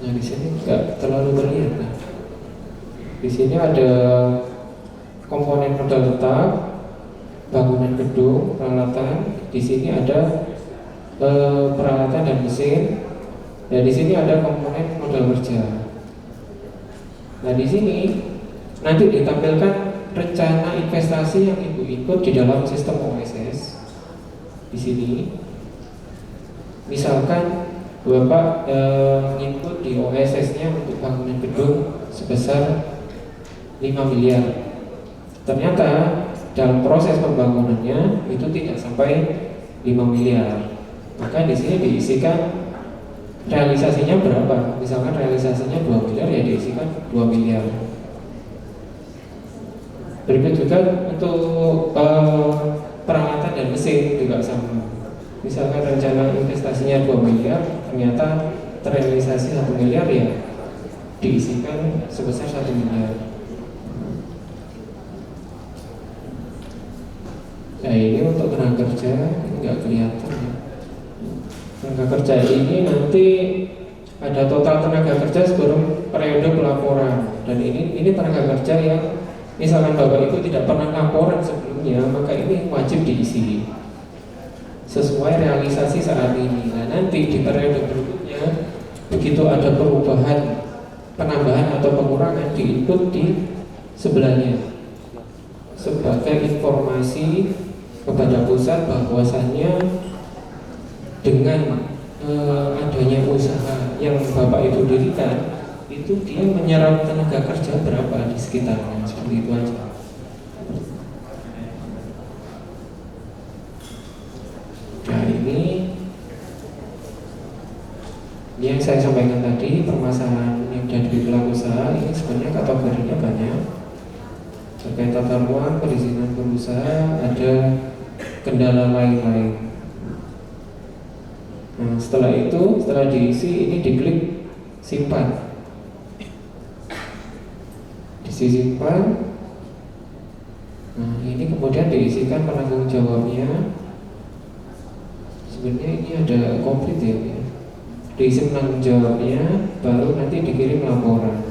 Nah, di sini nggak terlalu terlihat. Nah, di sini ada komponen modal tetap, bangunan gedung, peralatan. Di sini ada peralatan dan mesin. Nah, di sini ada komponen modal kerja. Nah, di sini nanti ditampilkan rencana investasi yang Ibu ikut di dalam sistem OSS. Di sini, misalkan Bapak input di OSS-nya untuk bangunan gedung sebesar 5 miliar. Ternyata dalam proses pembangunannya itu tidak sampai 5 miliar. Maka di sini diisikan realisasinya berapa. Misalkan realisasinya 2 miliar, ya diisikan 2 miliar. Berikut juga untuk peralatan dan mesin juga sama. Misalkan rencana investasinya 2 miliar, ternyata terrealisasi 1 miliar, ya diisikan sebesar 1 miliar. Nah, ini untuk tenaga kerja, ini nggak kelihatan ya. Tenaga kerja ini nanti ada total tenaga kerja sebelum periode pelaporan. Dan ini tenaga kerja yang misalkan Bapak Ibu tidak pernah laporan sebelumnya, maka ini wajib diisi sesuai realisasi saat ini. Nah, nanti di periode berikutnya begitu ada perubahan, penambahan atau pengurangan, diinput di sebelahnya sebagai informasi kepada pusat bahwasannya dengan adanya usaha yang Bapak Ibu dirikan, itu dia menyerap tenaga kerja berapa di sekitarnya, seperti itu aja. Nah, ini yang saya sampaikan tadi, permasalahan yang ada di pelaku usaha ini sebenarnya kategorinya banyak. Terkait tata ruang, perizinan berusaha, ada kendala lain-lain. Nah, setelah itu, setelah diisi, ini diklik simpan. Disimpan. Nah, ini kemudian diisikan penanggung jawabnya. Sebenarnya ini ada komplit ya. Diisi penanggung jawabnya, baru nanti dikirim laporan.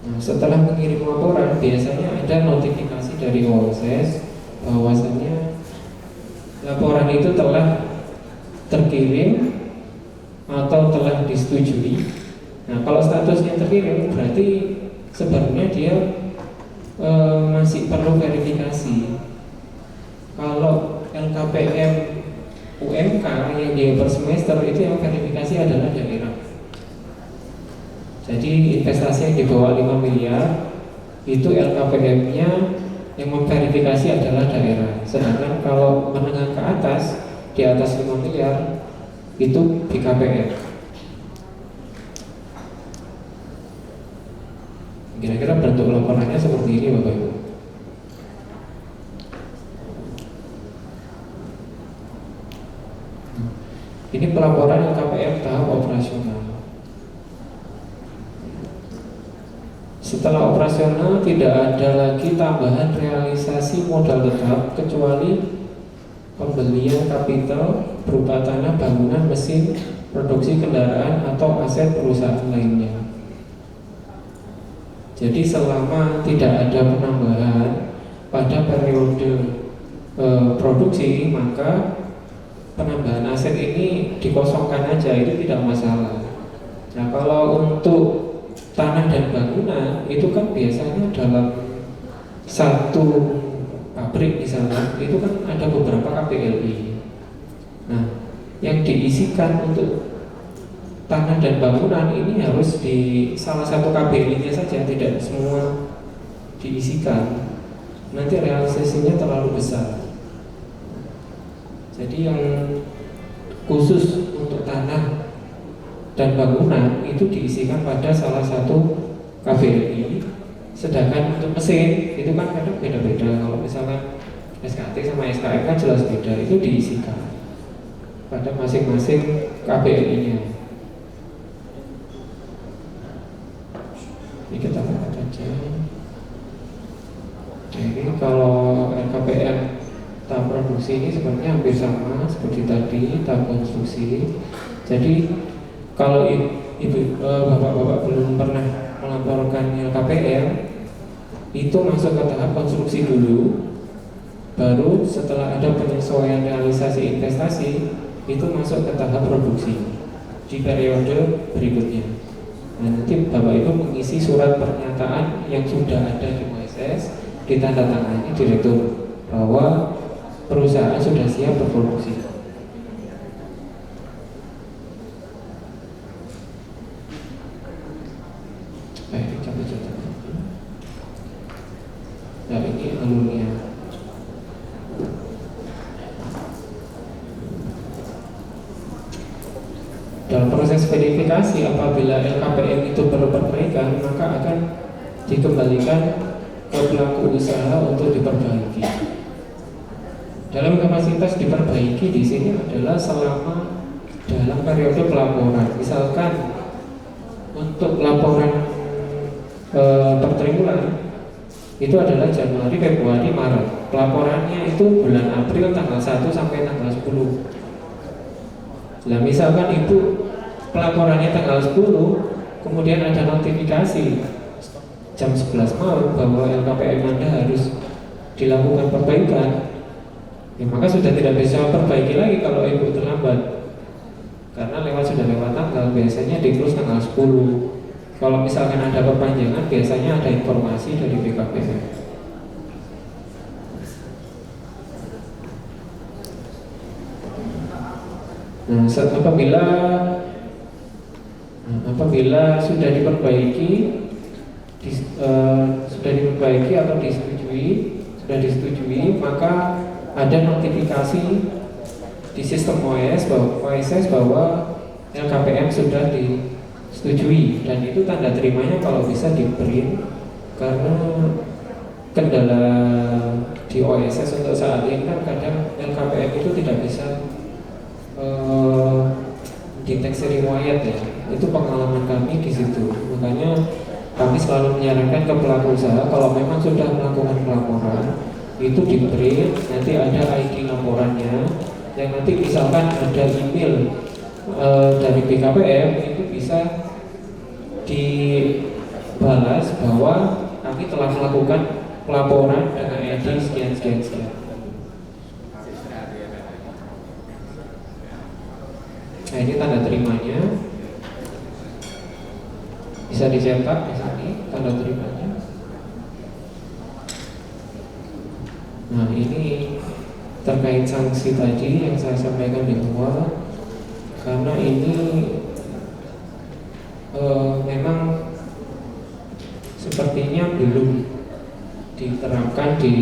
Nah, setelah mengirim laporan, biasanya ada notifikasi dari OSS bahwasannya laporan itu telah terkirim atau telah disetujui. Nah, kalau statusnya terkirim, berarti sebenarnya dia masih perlu verifikasi. Kalau LKPM UMK yang dia per semester itu yang verifikasi adalah daerah. Jadi investasi yang di bawah 5 miliar itu LKPM-nya yang memverifikasi adalah daerah. Sedangkan kalau menengah ke atas, di atas 5 miliar itu BKPM. Kira-kira bentuk laporannya seperti ini, Bapak Ibu. Ini pelaporan LKPM tahap operasional. Setelah operasional tidak ada lagi tambahan realisasi modal tetap kecuali pembelian kapital berupa tanah, bangunan, mesin, produksi kendaraan atau aset perusahaan lainnya. Jadi selama tidak ada penambahan pada periode produksi, maka penambahan aset ini dikosongkan aja, itu tidak masalah. Nah, kalau untuk tanah dan bangunan itu kan biasanya dalam satu pabrik misalnya itu kan ada beberapa KPLI. Nah, yang diisikan untuk tanah dan bangunan ini harus di salah satu KPLI-nya saja, tidak semua diisikan. Nanti realisasinya terlalu besar. Jadi yang khusus untuk tanah dan bangunan itu diisikan pada salah satu KPLI. Sedangkan untuk mesin itu kan kadang beda-beda. Kalau misalnya SKT sama SKM kan jelas beda, itu diisikan pada masing-masing KPLI-nya. Ini kita lihat aja. Jadi kalau LKPM tahap produksi ini sebenarnya hampir sama seperti tadi tahap konstruksi. Jadi kalau bapak-bapak belum pernah melaporkan LKPM, itu masuk ke tahap konstruksi dulu, baru setelah ada penyesuaian realisasi investasi itu masuk ke tahap produksi di periode berikutnya. Nah, nanti bapak ibu mengisi surat pernyataan yang sudah ada di OSS, ditandatangani direktur bahwa perusahaan sudah siap berproduksi. Nah, ini alurnya. Dalam proses verifikasi, apabila LKPM itu perlu perbaikan, maka akan dikembalikan ke pelaku usaha untuk diperbaiki. Dalam kapasitas diperbaiki di sini adalah selama dalam periode pelaporan. Misalkan untuk laporan per triwulan itu adalah Januari, Februari, Maret. Pelaporannya itu bulan April tanggal 1 sampai tanggal 10. Nah, misalkan ibu pelaporannya tanggal 10, kemudian ada notifikasi jam 11 malam bahwa LKPM Anda harus dilakukan perbaikan, ya maka sudah tidak bisa perbaiki lagi kalau ibu terlambat, karena sudah lewat tanggal, biasanya di close tanggal 10. Kalau misalkan ada perpanjangan, biasanya ada informasi dari BKPM. Nah, apabila sudah diperbaiki, atau disetujui, maka ada notifikasi di sistem OSS bahwa LKPM sudah disetujui, dan itu tanda terimanya kalau bisa di print, karena kendala di OSS untuk saat ini kan kadang LKPM itu tidak bisa deteksi riwayat ya. Itu pengalaman kami di situ. Makanya kami selalu menyarankan ke pelaku usaha kalau memang sudah melakukan pelaporan itu di print, nanti ada ID laporannya, yang nanti misalkan ada email dari BKPM itu bisa dibalas bahwa kami telah melakukan pelaporan dengan ID sekian. Nah, ini tanda terimanya, bisa dicetak di sini tanda terimanya. Nah, ini terkait sanksi tadi yang saya sampaikan di awal, karena ini memang sepertinya belum diterapkan di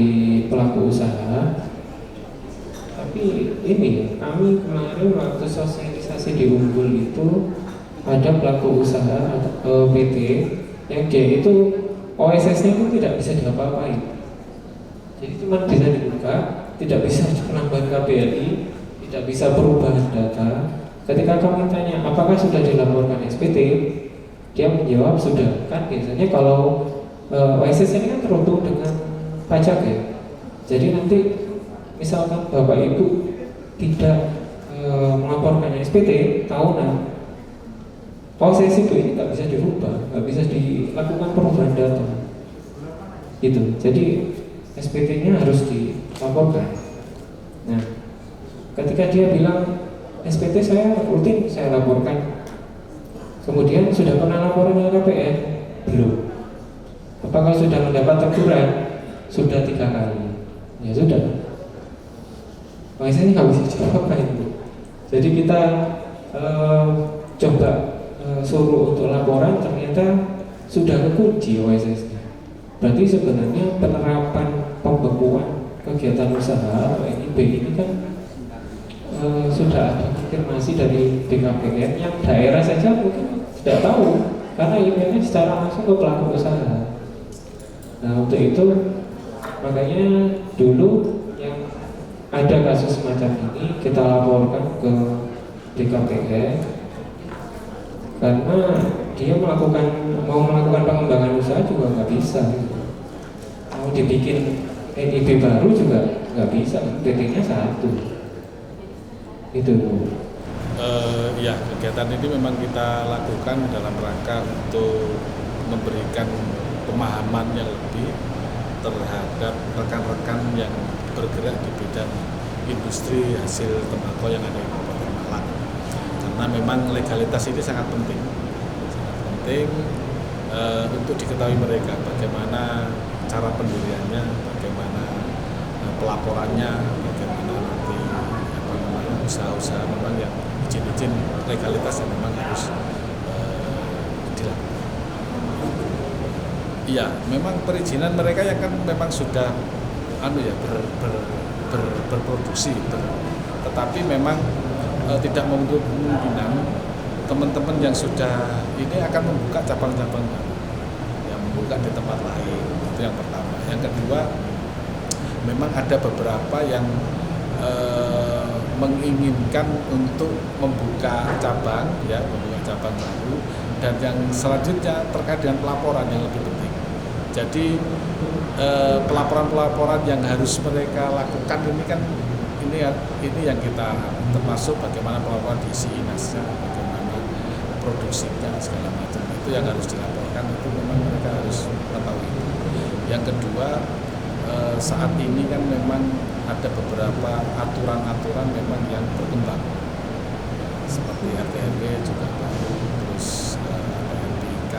pelaku usaha. Tapi ini kami kemarin waktu sosialisasi di Unggul itu ada pelaku usaha PT yang dia itu OSS-nya itu tidak bisa diapa-apain. Jadi cuma bisa dibuka, tidak bisa penambahan KPLI, tidak bisa perubahan data. Ketika kami tanya apakah sudah dilaporkan SPT, dia menjawab sudah. Kan biasanya kalau OSS ini kan terhubung dengan pajak ya. Jadi nanti misalkan Bapak Ibu tidak melaporkan SPT tahunan, OSS itu ini nggak bisa dirubah, nggak bisa dilakukan perubahan data. Gitu. Jadi SPT-nya harus dilaporkan. Nah, ketika dia bilang SPT saya rutin saya laporkan, kemudian sudah pernah laporan LKPM? Belum. Apakah sudah mendapat teguran? sudah 3 kali. Ya sudah. Makanya saya nggak bisa jawab apa itu. Jadi kita coba suruh untuk laporan, ternyata sudah kekunci OSS-nya. Berarti sebenarnya penerapan pembekuan kegiatan usaha WIB ini kan sudah ada konfirmasi dari BKPN yang daerah saja mungkin tidak tahu karena emailnya secara langsung ke pelaku usaha. Nah untuk itu makanya dulu yang ada kasus semacam ini kita laporkan ke BKPN karena dia mau melakukan pengembangan usaha juga nggak bisa, mau dibikin NIB baru juga nggak bisa, PT-nya 1 itu. Ya, kegiatan ini memang kita lakukan dalam rangka untuk memberikan pemahaman yang lebih terhadap rekan-rekan yang bergerak di bidang industri hasil tembakau yang ada di Kabupaten Malang. Karena memang legalitas ini sangat penting untuk diketahui mereka bagaimana cara pendiriannya, bagaimana pelaporannya, bagaimana nanti usaha-usaha memang yang izin-izin legalitas yang memang harus dilakukan. Iya, memang perizinan mereka yang kan memang sudah berproduksi, tetapi memang tidak menutup kemungkinan teman-teman yang sudah ini akan membuka cabang-cabang baru, yang membuka di tempat lain. Itu yang pertama. Yang kedua, memang ada beberapa yang menginginkan untuk membuka cabang baru, dan yang selanjutnya terkait dengan pelaporan yang lebih penting. Jadi pelaporan-pelaporan yang harus mereka lakukan ini kan ini yang kita termasuk bagaimana pelaporan diisi INAS-nya, bagaimana produksinya segala macam itu yang harus dilaporkan, itu memang mereka harus mengetahui. Yang kedua, saat ini kan memang ada beberapa aturan-aturan memang yang berkembang seperti RTRW juga baru, terus RPK,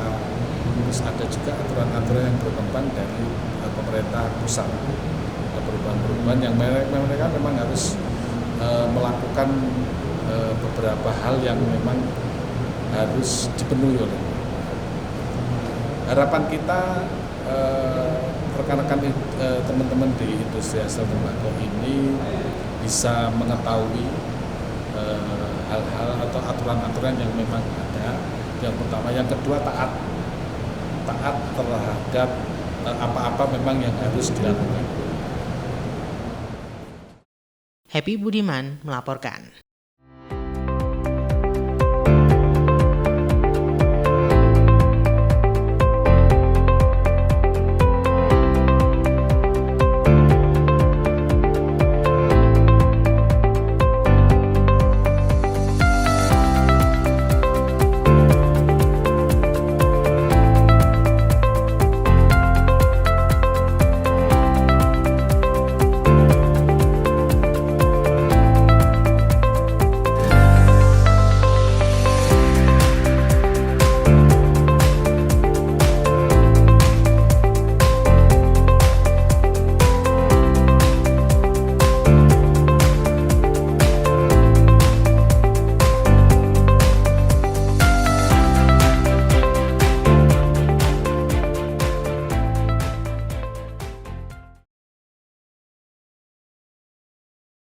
terus ada juga aturan-aturan yang berkembang dari pemerintah pusat. Ada perubahan-perubahan yang mereka memang harus melakukan beberapa hal yang memang harus dipenuhi oleh. Harapan kita rekan-rekan teman-teman di industri hasil tembakau ini bisa mengetahui hal-hal atau aturan-aturan yang memang ada. Yang pertama, yang kedua taat terhadap apa-apa memang yang harus dilakukan. Happy Budiman melaporkan.